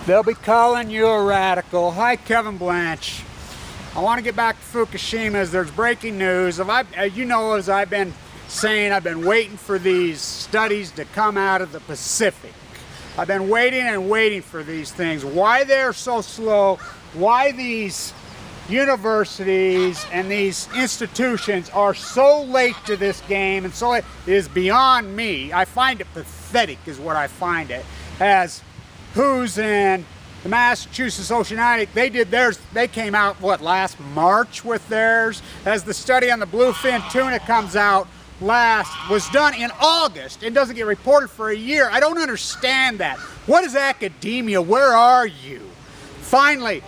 They'll be calling you a radical. Hi, Kevin Blanch. I want to get back to Fukushima as there's breaking news. As you know, as I've been saying, I've been waiting for these studies to come out of the Pacific. I've been waiting and waiting for these things. Why they're so slow, why these universities and these institutions are so late to this game, and so it is beyond me. I find it pathetic is what I find it. As who's in the Massachusetts Oceanic, they did theirs, they came out, what, last March with theirs? As the study on the bluefin tuna comes out was done in August and doesn't get reported for a year. I don't understand that. What is academia? Where are you? Finally,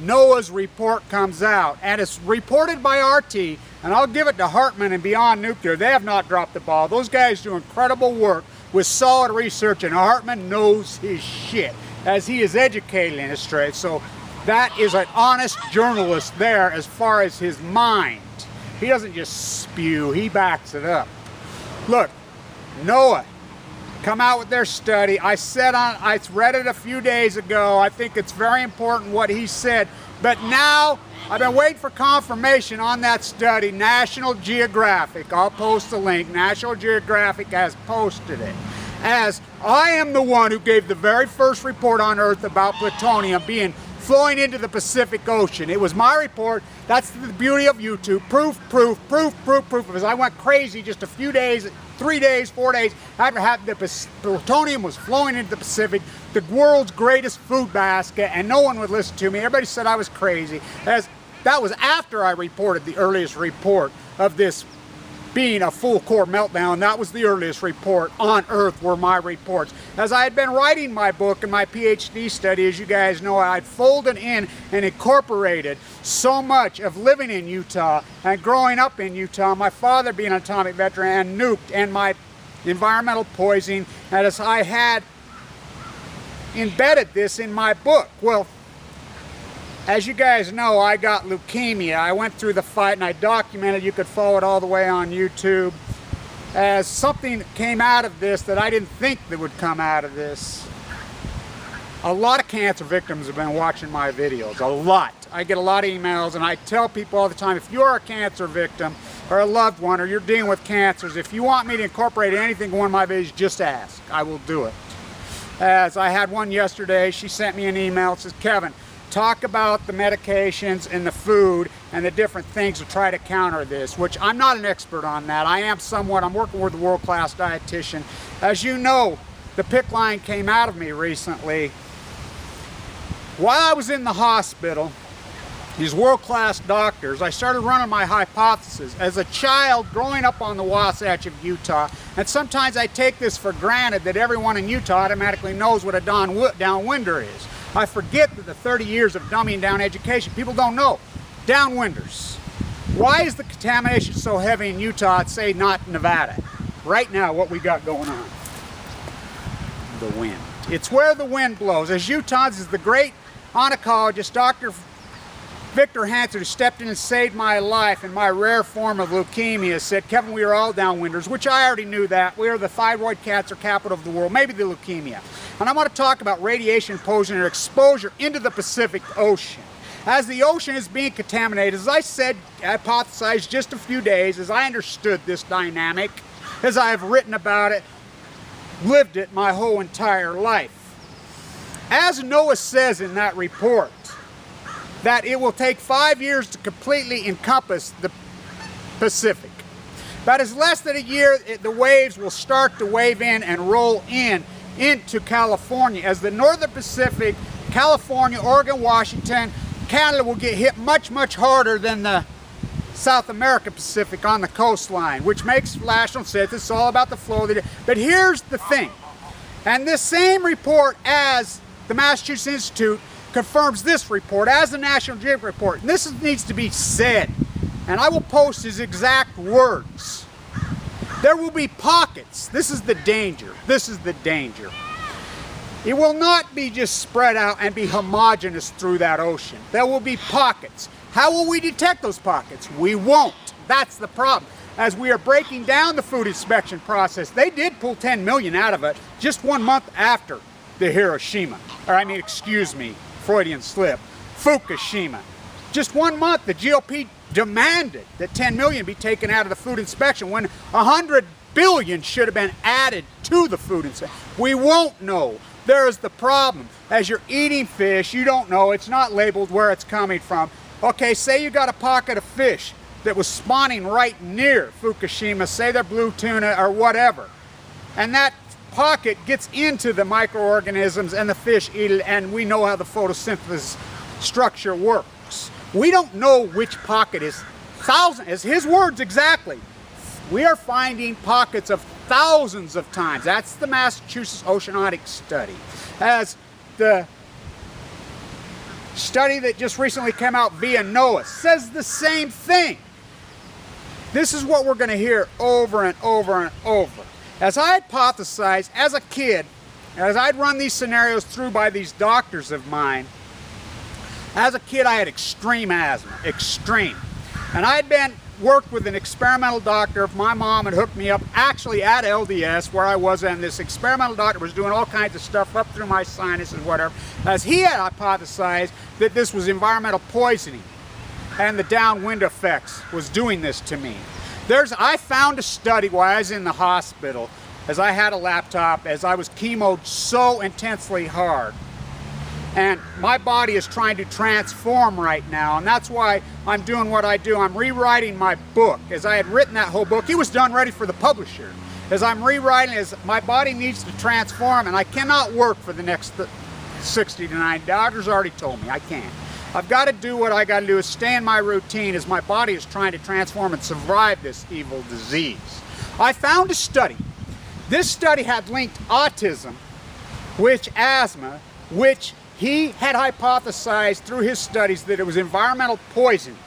NOAA's report comes out, and it's reported by RT, and I'll give it to Hartman and Beyond Nuclear. They have not dropped the ball. Those guys do incredible work with solid research, and Hartman knows his shit, as he is educated in this trade. So that is an honest journalist there as far as his mind. He doesn't just spew, he backs it up. Look, NOAA come out with their study. I read it a few days ago. I think it's very important what he said. But now, I've been waiting for confirmation on that study. National Geographic, I'll post the link. National Geographic has posted it. As I am the one who gave the very first report on Earth about plutonium being flowing into the Pacific Ocean. It was my report. That's the beauty of YouTube. Proof. Because I went crazy just a few days, 3 days, 4 days after the plutonium was flowing into the Pacific, the world's greatest food basket, and no one would listen to me. Everybody said I was crazy. As that was after I reported the earliest report of this being a full core meltdown. That was the earliest report on Earth were my reports. As I had been writing my book and my PhD study, as you guys know, I'd folded in and incorporated so much of living in Utah and growing up in Utah, my father being an atomic veteran and nuked, and my environmental poisoning, and as I had embedded this in my book. Well, as you guys know, I got leukemia. I went through the fight and I documented. You could follow it all the way on YouTube. As something came out of this that I didn't think that would come out of this. A lot of cancer victims have been watching my videos. A lot. I get a lot of emails, and I tell people all the time, if you're a cancer victim or a loved one, or you're dealing with cancers, if you want me to incorporate anything in one of my videos, just ask. I will do it. As I had one yesterday, she sent me an email. It says, Kevin, talk about the medications and the food and the different things to try to counter this, which I'm not an expert on that. I am somewhat. I'm working with a world-class dietitian. As you know, the PIC line came out of me recently. While I was in the hospital, these world-class doctors, I started running my hypothesis. As a child growing up on the Wasatch of Utah, and sometimes I take this for granted that everyone in Utah automatically knows what a downwinder is. I forget that the 30 years of dumbing down education, people don't know. Downwinders. Why is the contamination so heavy in Utah, I'd say not Nevada? Right now, what we got going on? The wind. It's where the wind blows. As Utahns, is the great oncologist, Dr. Victor Hansen, who stepped in and saved my life in my rare form of leukemia, said, Kevin, we are all downwinders, which I already knew that. We are the thyroid cancer capital of the world, maybe the leukemia. And I want to talk about radiation poisoning or exposure into the Pacific Ocean. As the ocean is being contaminated, as I said, hypothesized just a few days, as I understood this dynamic, as I have written about it, lived it my whole entire life. As NOAA says in that report, that it will take 5 years to completely encompass the Pacific. That is less than a year, the waves will start to wave in and roll into California. As the Northern Pacific, California, Oregon, Washington, Canada will get hit much, much harder than the South American Pacific on the coastline, which makes rational sense. It's all about the flow. But here's the thing, and this same report as the Massachusetts Institute confirms this report as the National Geographic report. And this needs to be said, and I will post his exact words. There will be pockets. This is the danger. This is the danger. It will not be just spread out and be homogeneous through that ocean. There will be pockets. How will we detect those pockets? We won't. That's the problem. As we are breaking down the food inspection process, they did pull 10 million out of it just 1 month after the Hiroshima, or I mean, excuse me, Freudian slip, Fukushima. Just 1 month, the GOP demanded that 10 million be taken out of the food inspection when 100 billion should have been added to the food inspection. We won't know. There's the problem. As you're eating fish, you don't know. It's not labeled where it's coming from. Okay, say you got a pocket of fish that was spawning right near Fukushima, say they're blue tuna or whatever, and that pocket gets into the microorganisms and the fish eat it, and we know how the photosynthesis structure works. We don't know which pocket is thousands, as his words exactly. We are finding pockets of thousands of times. That's the Massachusetts Oceanic Study. As the study that just recently came out via NOAA says the same thing. This is what we're going to hear over and over and over. As I hypothesized as a kid, as I'd run these scenarios through by these doctors of mine, as a kid I had extreme asthma, extreme. And I'd been worked with an experimental doctor. My mom had hooked me up actually at LDS where I was, and this experimental doctor was doing all kinds of stuff up through my sinuses and whatever, as he had hypothesized that this was environmental poisoning and the downwind effects was doing this to me. I found a study while I was in the hospital, as I had a laptop, as I was chemoed so intensely hard. And my body is trying to transform right now, and that's why I'm doing what I do. I'm rewriting my book. As I had written that whole book, it was done ready for the publisher. As I'm rewriting, as my body needs to transform, and I cannot work for the next 60 to 90. Doctors already told me I can't. I've got to do what I got to do, is stay in my routine as my body is trying to transform and survive this evil disease. I found a study. This study had linked autism, which asthma, which he had hypothesized through his studies that it was environmental poison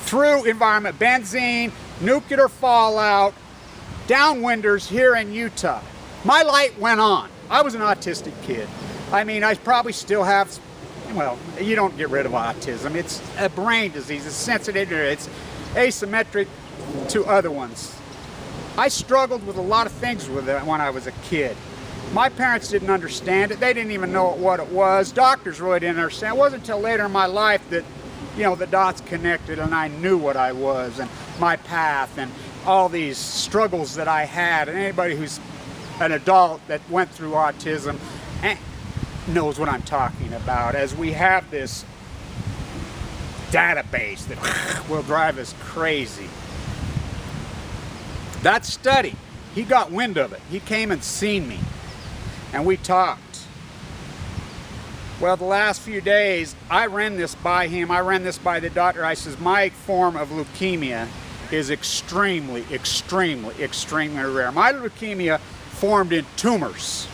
through environment, benzene, nuclear fallout, downwinders here in Utah. My light went on. I was an autistic kid. I mean, I probably still have, well, you don't get rid of autism. It's a brain disease. It's sensitive. It's asymmetric to other ones. I struggled with a lot of things with it when I was a kid. My parents didn't understand it. They didn't even know what it was. Doctors really didn't understand. It wasn't until later in my life that, you know, the dots connected and I knew what I was and my path and all these struggles that I had. And anybody who's an adult that went through autism knows what I'm talking about, as we have this database that will drive us crazy. That study, he got wind of it. He came and seen me, and we talked. Well, the last few days, I ran this by him. I ran this by the doctor. I says, my form of leukemia is extremely, extremely, extremely rare. My leukemia formed in tumors,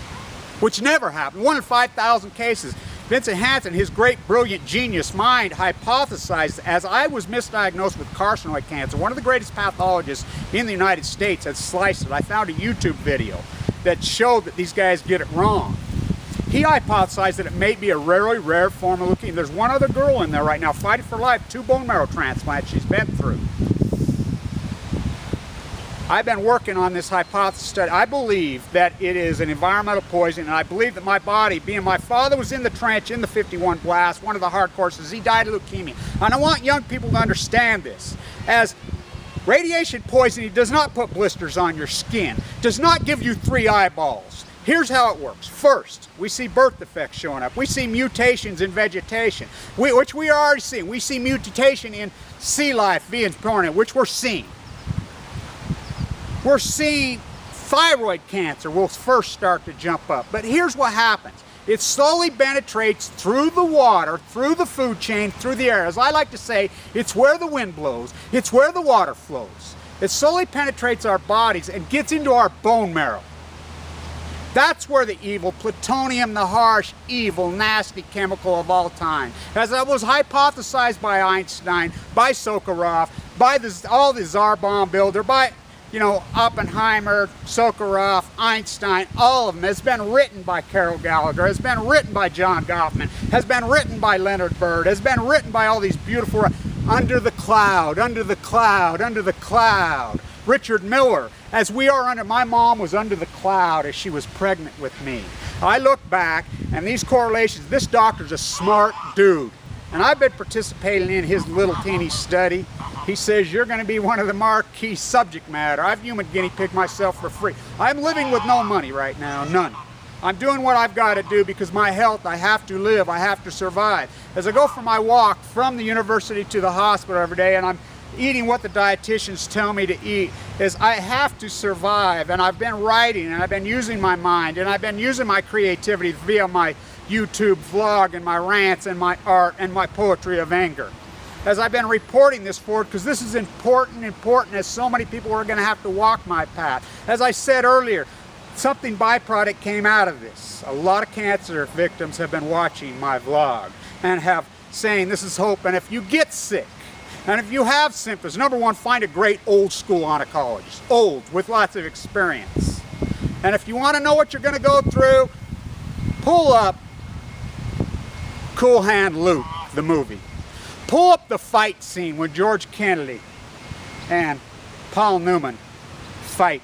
which never happened. 1 in 5,000 cases. Vincent Hansen, his great, brilliant, genius mind, hypothesized, as I was misdiagnosed with carcinoid cancer, one of the greatest pathologists in the United States had sliced it. I found a YouTube video that showed that these guys get it wrong. He hypothesized that it may be a very rare form of leukemia. There's one other girl in there right now fighting for life, 2 bone marrow transplants she's been through. I've been working on this hypothesis study. I believe that it is an environmental poison, and I believe that my body, being my father was in the trench in the 51 blast, one of the hard courses, he died of leukemia. And I want young people to understand this, as radiation poisoning does not put blisters on your skin, does not give you 3 eyeballs. Here's how it works. First, we see birth defects showing up. We see mutations in vegetation, which we are already seeing. We see mutation in sea life being born, which we're seeing. We're seeing thyroid cancer will first start to jump up. But here's what happens. It slowly penetrates through the water, through the food chain, through the air. As I like to say, it's where the wind blows. It's where the water flows. It slowly penetrates our bodies and gets into our bone marrow. That's where the evil, plutonium, the harsh, evil, nasty chemical of all time, as it was hypothesized by Einstein, by Sakharov, by all the Tsar bomb builder, by Oppenheimer, Sakharov, Einstein, all of them, has been written by Carol Gallagher, has been written by John Goffman, has been written by Leonard Byrd, has been written by all these beautiful, under the cloud, under the cloud, under the cloud. Richard Miller, as we are under, my mom was under the cloud as she was pregnant with me. I look back and these correlations, this doctor's a smart dude. And I've been participating in his little teeny study. He says, you're going to be one of the marquee subject matter. I've human guinea pigged myself for free. I'm living with no money right now, none. I'm doing what I've got to do because my health, I have to live, I have to survive. As I go for my walk from the university to the hospital every day and I'm eating what the dietitians tell me to eat, is I have to survive. And I've been writing and I've been using my mind and I've been using my creativity via my YouTube vlog and my rants and my art and my poetry of anger. As I've been reporting this forward, because this is important as so many people are going to have to walk my path. As I said earlier, something byproduct came out of this. A lot of cancer victims have been watching my vlog and have saying this is hope. And if you get sick and if you have symptoms, number one, find a great old school oncologist, old with lots of experience. And if you want to know what you're going to go through, pull up Cool Hand Luke, the movie. Pull up the fight scene when George Kennedy and Paul Newman fight.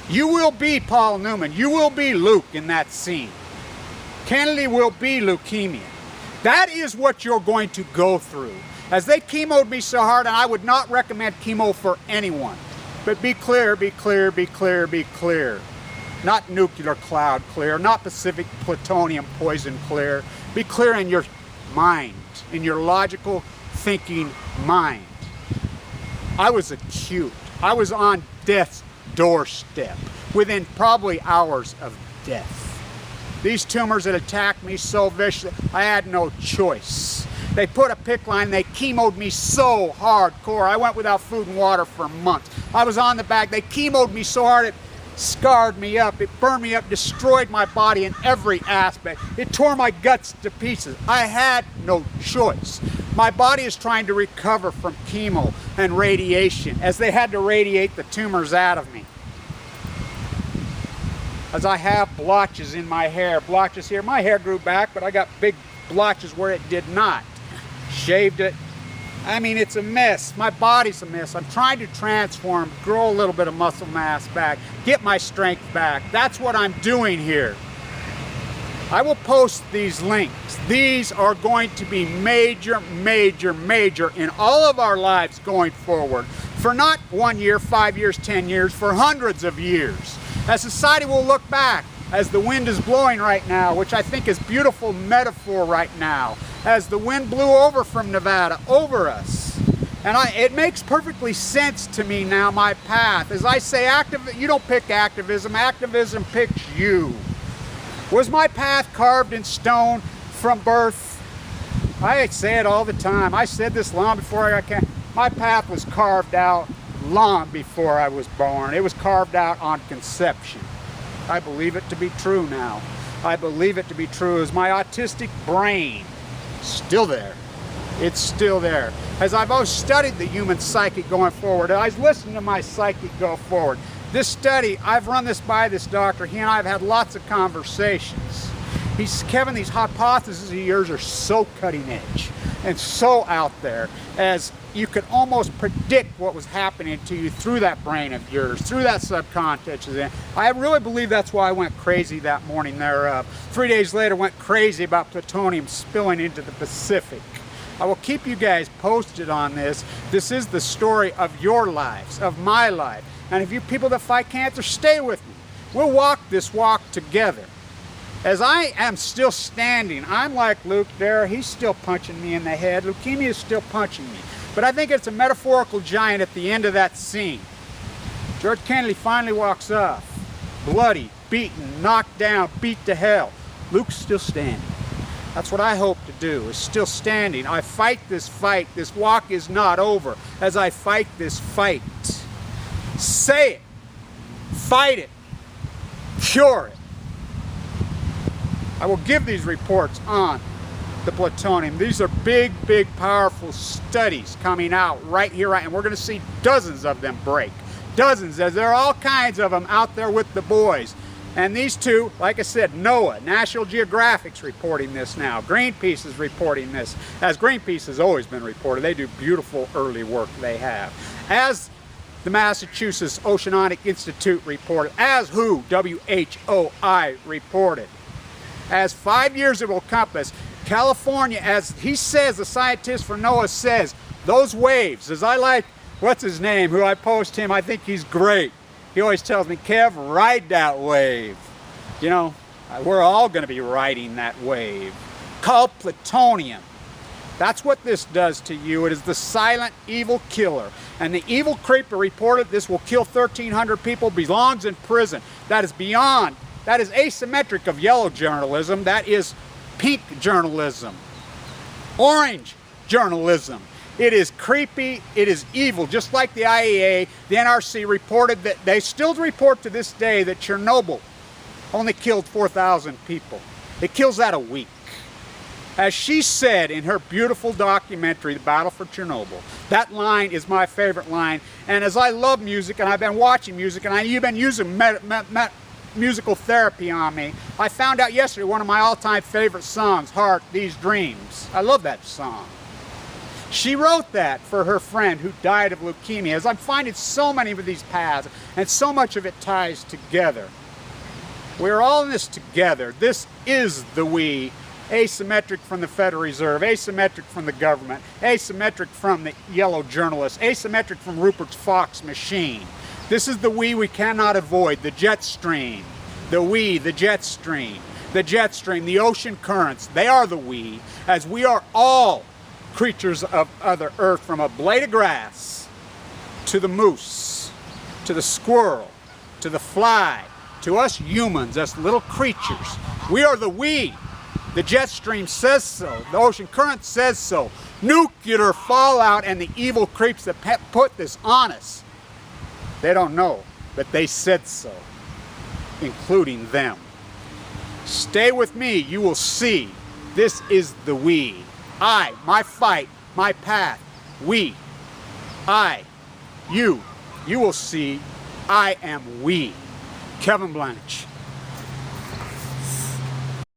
You will be Paul Newman. You will be Luke in that scene. Kennedy will be leukemia. That is what you're going to go through. As they chemoed me so hard, and I would not recommend chemo for anyone. But be clear, be clear, be clear, be clear. Not nuclear cloud clear, not Pacific plutonium poison clear. Be clear in your mind, in your logical thinking mind. I was acute. I was on death's doorstep, within probably hours of death. These tumors had attacked me so viciously, I had no choice. They put a PICC line, they chemoed me so hardcore. I went without food and water for months. I was on the back, they chemoed me so hard it scarred me up, it burned me up, destroyed my body in every aspect. It tore my guts to pieces. I had no choice. My body is trying to recover from chemo and radiation as they had to radiate the tumors out of me. As I have blotches in my hair, blotches here. My hair grew back, but I got big blotches where it did not. Shaved it. I mean, it's a mess. My body's a mess. I'm trying to transform, grow a little bit of muscle mass back, get my strength back. That's what I'm doing here. I will post these links. These are going to be major, major, major in all of our lives going forward. For not 1 year, 5 years, 10 years, for hundreds of years. As society will look back, as the wind is blowing right now, which I think is beautiful metaphor right now, as the wind blew over from Nevada, over us. And it makes perfectly sense to me now, my path. As I say, you don't pick activism, activism picks you. Was my path carved in stone from birth? I say it all the time. I said this long before I got cancer. My path was carved out long before I was born. It was carved out on conception. I believe it to be true now. I believe it to be true. Is my autistic brain still there? It's still there. As I've always studied the human psyche going forward, I was listening to my psyche go forward. This study, I've run this by this doctor. He and I have had lots of conversations. Kevin, these hypotheses of yours are so cutting edge and so out there, as you could almost predict what was happening to you through that brain of yours, through that subconscious. I really believe that's why I went crazy that morning thereof. 3 days later, went crazy about plutonium spilling into the Pacific. I will keep you guys posted on this. This is the story of your lives, of my life. And if you people that fight cancer, stay with me. We'll walk this walk together. As I am still standing, I'm like Luke there. He's still punching me in the head. Leukemia is still punching me. But I think it's a metaphorical giant at the end of that scene. George Kennedy finally walks off. Bloody, beaten, knocked down, beat to hell. Luke's still standing. That's what I hope to do, is still standing. I fight this fight. This walk is not over as I fight this fight. Say it. Fight it. Cure it. I will give these reports on the plutonium. These are big, big, powerful studies coming out right here, and we're going to see dozens of them break. Dozens, as there are all kinds of them out there with the boys. And these two, like I said, NOAA, National Geographic's reporting this now. Greenpeace is reporting this, as Greenpeace has always been reported. They do beautiful early work they have. As the Massachusetts Oceanic Institute reported, as who? WHOI reported. As 5 years it will compass, California, as he says, the scientist for NOAA says, those waves, as I like, what's his name, who I post him, I think he's great. He always tells me, Kev, ride that wave. You know, we're all going to be riding that wave. Called plutonium. That's what this does to you. It is the silent evil killer. And the evil creeper reported this will kill 1,300 people, belongs in prison. That is beyond, that is asymmetric of yellow journalism. That is pink journalism. Orange journalism. It is creepy, it is evil, just like the IAEA, the NRC reported that, they still report to this day that Chernobyl only killed 4,000 people. It kills that a week. As she said in her beautiful documentary, The Battle for Chernobyl, that line is my favorite line. And as I love music, and I've been watching music, and you've been using musical therapy on me, I found out yesterday one of my all-time favorite songs, Heart, These Dreams. I love that song. She wrote that for her friend who died of leukemia. As I'm finding so many of these paths, and so much of it ties together. We're all in this together. This is the we. Asymmetric from the Federal Reserve, asymmetric from the government, asymmetric from the yellow journalists, asymmetric from Rupert's Fox machine. This is the we cannot avoid, the jet stream. The we, the jet stream. The jet stream, the ocean currents, they are the we, as we are all creatures of Other Earth, from a blade of grass to the moose, to the squirrel, to the fly, to us humans, us little creatures. We are the we. The jet stream says so. The ocean current says so. Nuclear fallout and the evil creeps that put this on us. They don't know, but they said so, including them. Stay with me, you will see. This is the we. I, my fight, my path. We. I. You. You will see. I am we. Kevin Blanch.